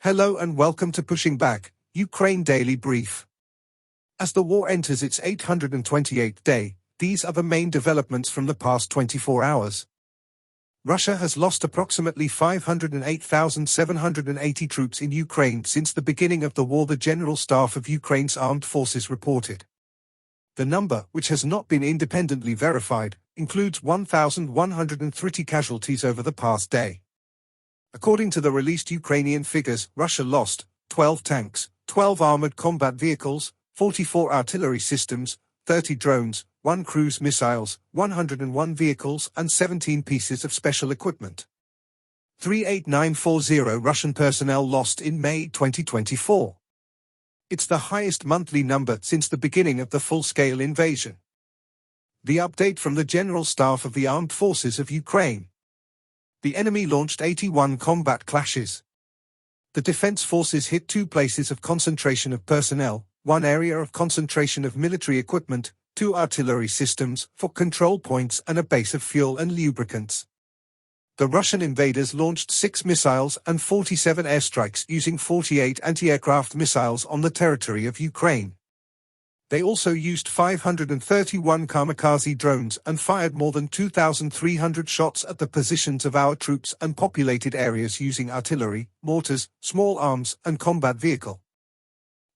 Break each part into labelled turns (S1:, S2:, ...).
S1: Hello and welcome to Pushing Back, Ukraine Daily Brief. As the war enters its 828th day, these are the main developments from the past 24 hours. Russia has lost approximately 508,780 troops in Ukraine since the beginning of the war, the General Staff of Ukraine's armed forces reported. The number, which has not been independently verified, includes 1,130 casualties over the past day. According to the released Ukrainian figures, Russia lost 12 tanks, 12 armored combat vehicles, 44 artillery systems, 30 drones, 1 cruise missiles, 101 vehicles and 17 pieces of special equipment. 38940 Russian personnel lost in May 2024. It's the highest monthly number since the beginning of the full-scale invasion. The update from the General Staff of the Armed Forces of Ukraine. The enemy launched 81 combat clashes. The defense forces hit 2 places of concentration of personnel, 1 area of concentration of military equipment, 2 artillery systems, 4 control points and a base of fuel and lubricants. The Russian invaders launched 6 missiles and 47 airstrikes using 48 anti-aircraft missiles on the territory of Ukraine. They also used 531 kamikaze drones and fired more than 2,300 shots at the positions of our troops and populated areas using artillery, mortars, small arms and combat vehicle.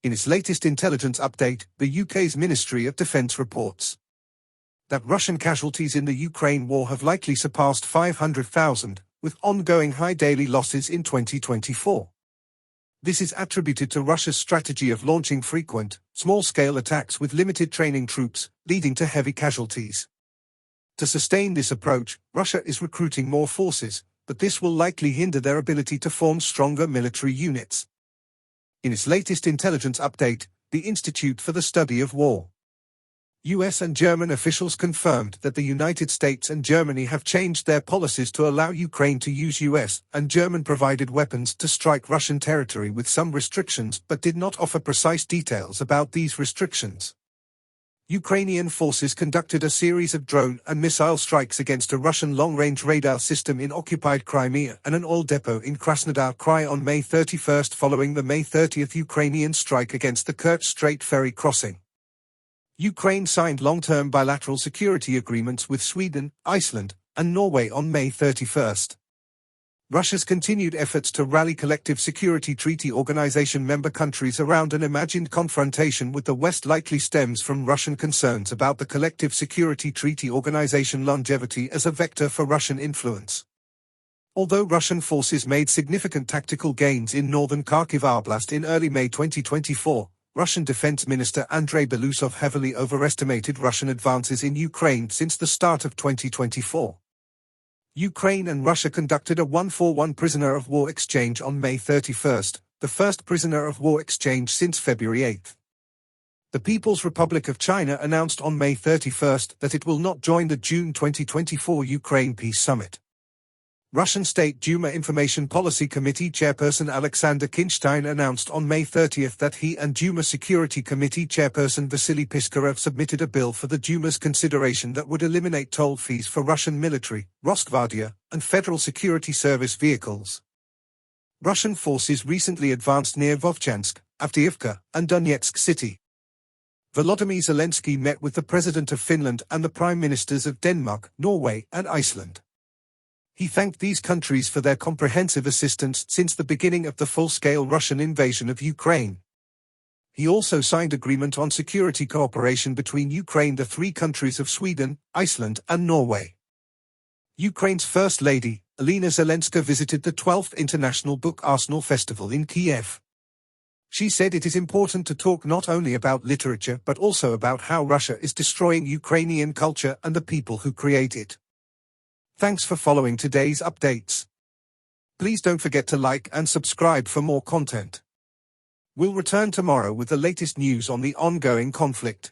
S1: In its latest intelligence update, the UK's Ministry of Defence reports that Russian casualties in the Ukraine war have likely surpassed 500,000, with ongoing high daily losses in 2024. This is attributed to Russia's strategy of launching frequent, small-scale attacks with limited training troops, leading to heavy casualties. To sustain this approach, Russia is recruiting more forces, but this will likely hinder their ability to form stronger military units. In its latest intelligence update, the Institute for the Study of War, US and German officials confirmed that the United States and Germany have changed their policies to allow Ukraine to use US and German-provided weapons to strike Russian territory with some restrictions, but did not offer precise details about these restrictions. Ukrainian forces conducted a series of drone and missile strikes against a Russian long-range radar system in occupied Crimea and an oil depot in Krasnodar Krai on May 31 following the May 30 Ukrainian strike against the Kerch Strait ferry crossing. Ukraine signed long-term bilateral security agreements with Sweden, Iceland, and Norway on May 31. Russia's continued efforts to rally Collective Security Treaty Organization member countries around an imagined confrontation with the West likely stems from Russian concerns about the Collective Security Treaty Organization longevity as a vector for Russian influence. Although Russian forces made significant tactical gains in northern Kharkiv Oblast in early May 2024, Russian Defense Minister Andrei Belousov heavily overestimated Russian advances in Ukraine since the start of 2024. Ukraine and Russia conducted a 1-for-1 prisoner of war exchange on May 31, the first prisoner of war exchange since February 8. The People's Republic of China announced on May 31 that it will not join the June 2024 Ukraine Peace Summit. Russian State Duma Information Policy Committee Chairperson Alexander Kinstein announced on May 30 that he and Duma Security Committee Chairperson Vasily Piskarov submitted a bill for the Duma's consideration that would eliminate toll fees for Russian military, Rosgvardia, and Federal Security Service vehicles. Russian forces recently advanced near Vovchansk, Avdiivka, and Donetsk City. Volodymyr Zelensky met with the President of Finland and the Prime Ministers of Denmark, Norway, and Iceland. He thanked these countries for their comprehensive assistance since the beginning of the full-scale Russian invasion of Ukraine. He also signed agreement on security cooperation between Ukraine, the 3 countries of Sweden, Iceland, and Norway. Ukraine's First Lady, Olena Zelenska, visited the 12th International Book Arsenal Festival in Kiev. She said it is important to talk not only about literature but also about how Russia is destroying Ukrainian culture and the people who create it. Thanks for following today's updates. Please don't forget to like and subscribe for more content. We'll return tomorrow with the latest news on the ongoing conflict.